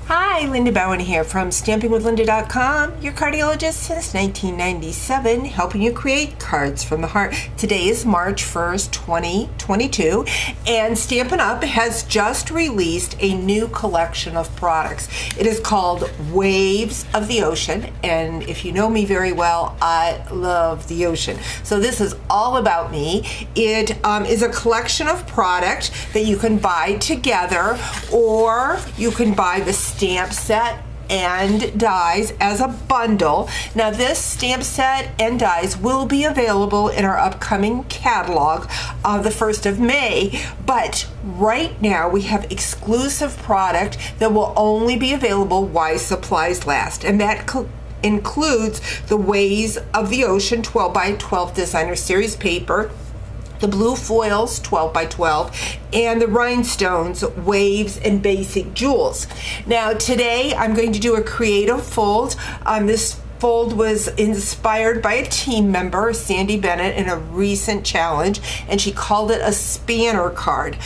Hi, Linda Bowen here from StampingWithLinda.com, your cardiologist since 1997, helping you create cards from the heart. Today is March 1st, 2022, and Stampin' Up! Has just released a new collection of products. It is called Waves of the Ocean, and if you know me very well, I love the ocean. So this is all about me. It is a collection of product that you can buy together, or you can buy the stamp set and dies as a bundle. Now this stamp set and dies will be available in our upcoming catalog the 1st of May, but right now we have exclusive product that will only be available while supplies last, and that includes the Waves of the Ocean 12 by 12 designer series paper, the blue foils 12 by 12, and the rhinestones, waves, and basic jewels. Now today I'm going to do a creative fold. This fold was inspired by a team member, Sandy Bennett, in a recent challenge, and she called it a spanner card.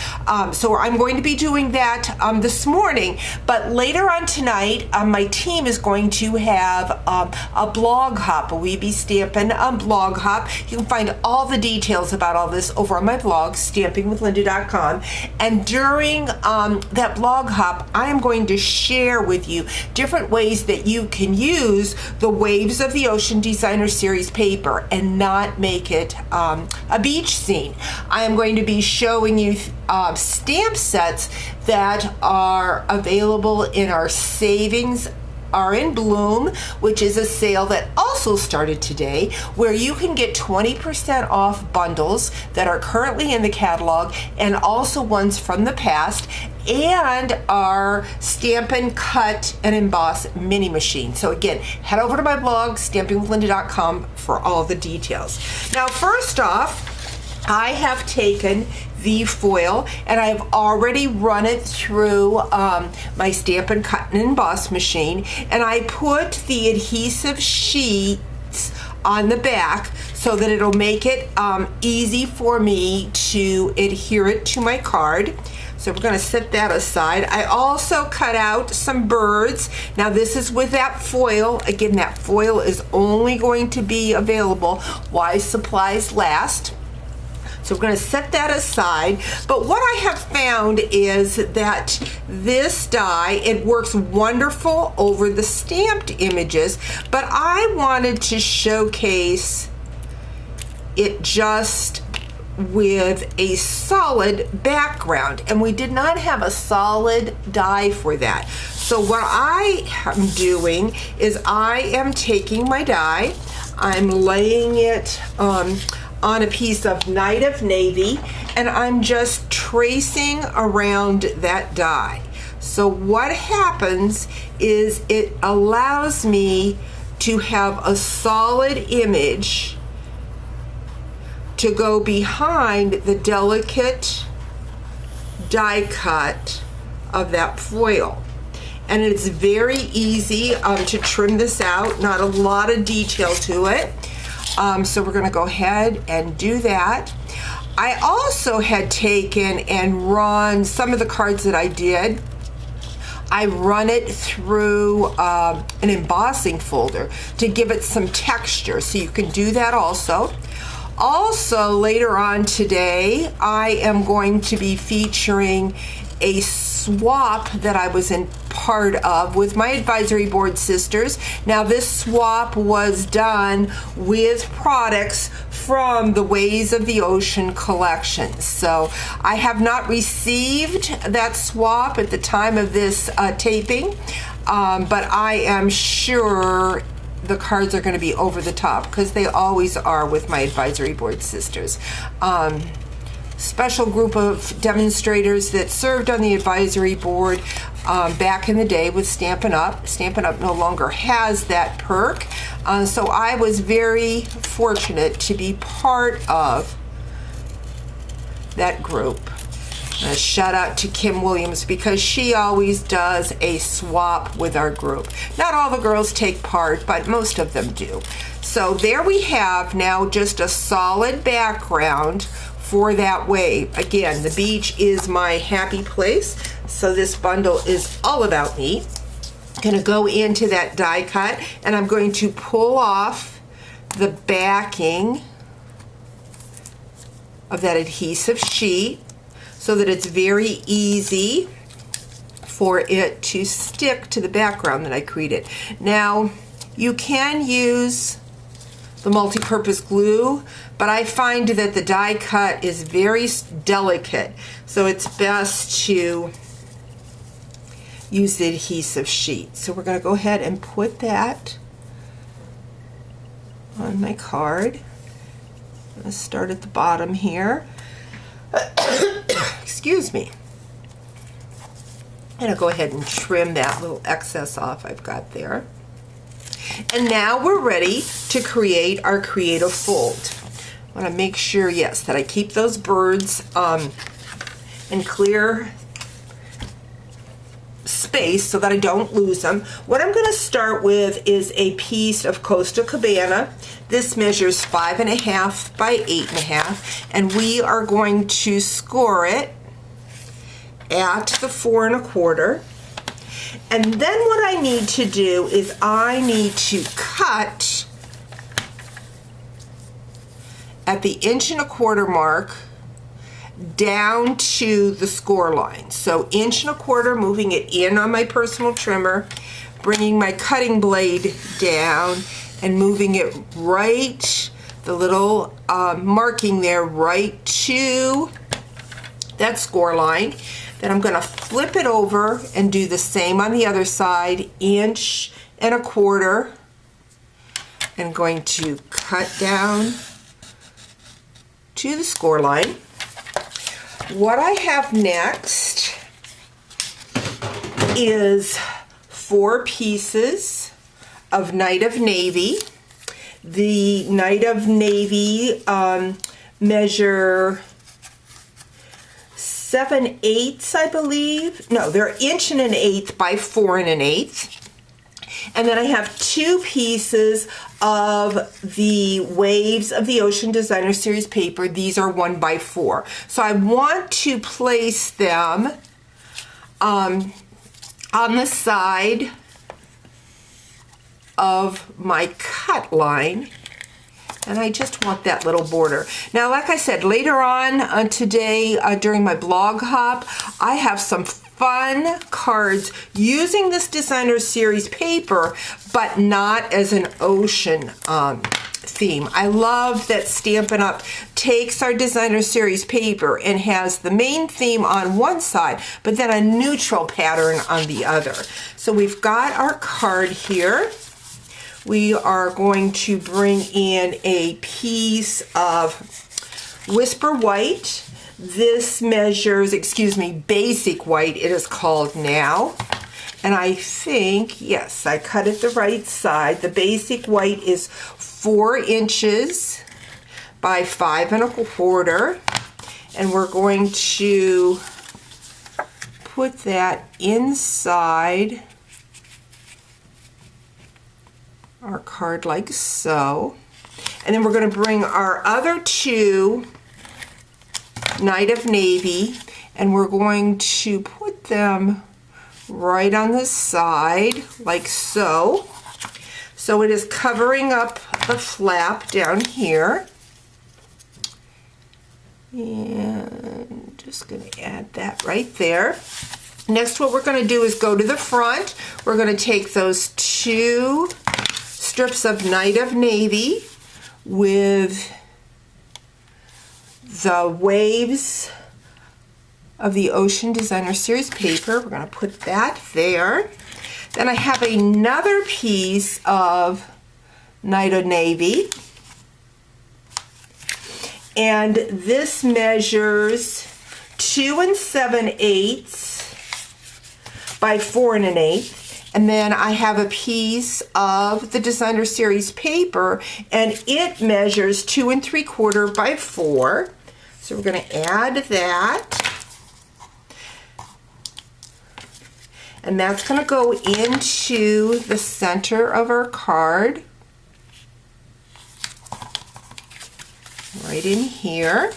So I'm going to be doing that this morning, but later on tonight, my team is going to have a blog hop, a Weeby Stampin' blog hop. You can find all the details about all this over on my blog, StampingWithLinda.com, and during that blog hop, I am going to share with you different ways that you can use the Waves of the Ocean designer series paper and not make it a beach scene. I am going to be showing you stamp sets that are available in our Savings Are in Bloom, which is a sale that also started today, where you can get 20% off bundles that are currently in the catalog and also ones from the past, and our Stampin' Cut and Emboss mini machine. So again, head over to my blog, StampingWithLinda.com, for all the details. Now first off, I have taken the foil and I've already run it through my Stampin' Cut and Emboss machine, and I put the adhesive sheets on the back so that it'll make it easy for me to adhere it to my card. So we're going to set that aside. I also cut out some birds. Now this is with that foil. Again, that foil is only going to be available while supplies last. So we're going to set that aside. But what I have found is that this die, it works wonderful over the stamped images, but I wanted to showcase it just with a solid background, and we did not have a solid die for that. So what I am doing is I am taking my die, I'm laying it on a piece of Night of Navy, and I'm just tracing around that die. So what happens is it allows me to have a solid image to go behind the delicate die cut of that foil. And it's very easy to trim this out, not a lot of detail to it. So we're gonna go ahead and do that. I also had taken and run some of the cards that I did. I run it through an embossing folder to give it some texture, so you can do that also. Also, later on today, I am going to be featuring a swap that I was in part of with my advisory board sisters. Now this swap was done with products from the Waves of the Ocean collection. So I have not received that swap at the time of this taping, but I am sure the cards are going to be over the top, because they always are with my advisory board sisters. Special group of demonstrators that served on the advisory board back in the day with Stampin' Up. Stampin' Up no longer has that perk, so I was very fortunate to be part of that group. A shout out to Kim Williams, because she always does a swap with our group. Not all the girls take part, but most of them do. So there we have now just a solid background for that wave. Again, the beach is my happy place, so this bundle is all about me. going to go into that die cut, and I'm going to pull off the backing of that adhesive sheet so that it's very easy for it to stick to the background that I created. Now, you can use the multi-purpose glue, but I find that the die cut is very delicate, so it's best to use the adhesive sheet. So we're going to go ahead and put that on my card. I'm going to start at the bottom here. Excuse me. I'm going to go ahead and trim that little excess off I've got there. And now we're ready to create our creative fold. I want to make sure, yes, that I keep those birds in clear space so that I don't lose them. What I'm going to start with is a piece of Coastal Cabana. This measures 5.5 by 8.5, and we are going to score it at the 4 1/4. And then what I need to do is I need to cut at the 1 1/4 mark down to the score line. So 1 1/4, moving it in on my personal trimmer, bringing my cutting blade down and moving it right, the little marking there, right to that score line. Then I'm going to flip it over and do the same on the other side, 1 1/4, and going to cut down to the score line. What I have next is 4 pieces of Night of Navy. The Night of Navy measure 7/8, I believe. No, they're 1 1/8 by 4 1/8. And then I have 2 pieces of the Waves of the Ocean Designer Series paper. These are 1 by 4. So I want to place them on the side of my cut line. And I just want that little border. Now, like I said, later on today during my blog hop, I have some fun cards using this Designer Series paper, but not as an ocean theme. I love that Stampin' Up! Takes our Designer Series paper and has the main theme on one side, but then a neutral pattern on the other. So we've got our card here. We are going to bring in a piece of Whisper White. This measures, Basic White it is called now. And I think, yes, I cut it the right side. The Basic White is 4 inches by 5 1/4. And we're going to put that inside our card like so. And then we're going to bring our other 2 Night of Navy, and we're going to put them right on the side like so. So it is covering up the flap down here. And just going to add that right there. Next, what we're going to do is go to the front. We're going to take those 2 strips of Night of Navy with the Waves of the Ocean Designer Series paper. We're going to put that there. Then I have another piece of Night of Navy, and this measures 2 7/8 by 4 1/8. And then I have a piece of the Designer Series paper, and it measures 2 3/4 by 4. So we're going to add that. And that's going to go into the center of our card. Right in here.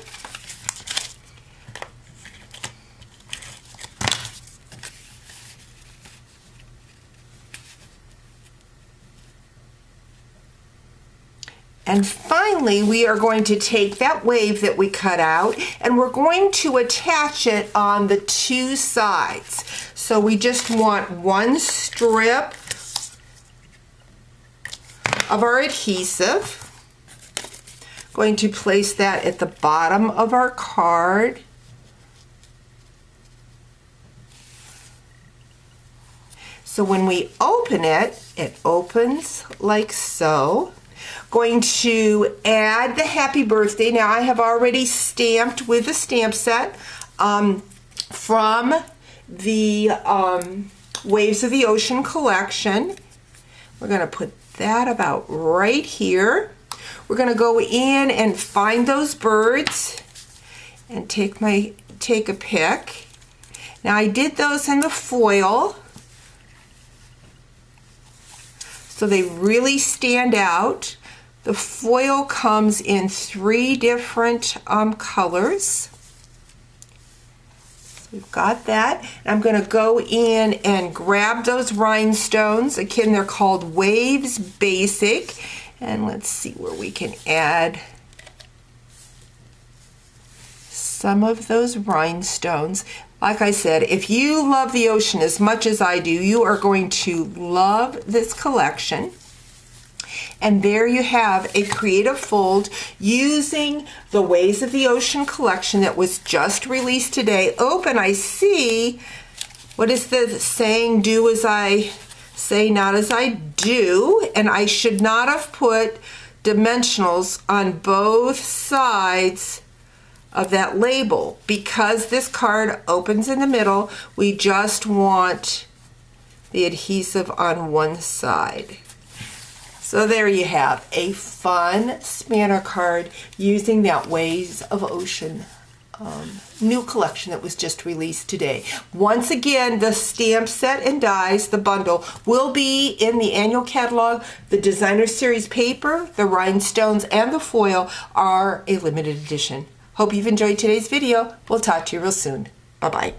And finally, we are going to take that wave that we cut out and we're going to attach it on the two sides. So we just want one strip of our adhesive. Going to place that at the bottom of our card. So when we open it, it opens like so. Going to add the happy birthday. Now I have already stamped with the stamp set from the Waves of the Ocean collection. We're going to put that about right here. We're going to go in and find those birds and take a pick. Now I did those in the foil, so they really stand out. The foil comes in 3 different colors. So we've got that. I'm going to go in and grab those rhinestones. Again, they're called Waves Basic. And let's see where we can add some of those rhinestones. Like I said, if you love the ocean as much as I do, you are going to love this collection. And there you have a creative fold using the Waves of the Ocean collection that was just released today. Open, I see. What is the saying? Do as I say, not as I do. And I should not have put dimensionals on both sides of that label. Because this card opens in the middle, we just want the adhesive on one side. So there you have a fun spanner card using that Waves of Ocean new collection that was just released today. Once again, the stamp set and dies, the bundle, will be in the annual catalog. The designer series paper, the rhinestones, and the foil are a limited edition. Hope you've enjoyed today's video. We'll talk to you real soon. Bye-bye.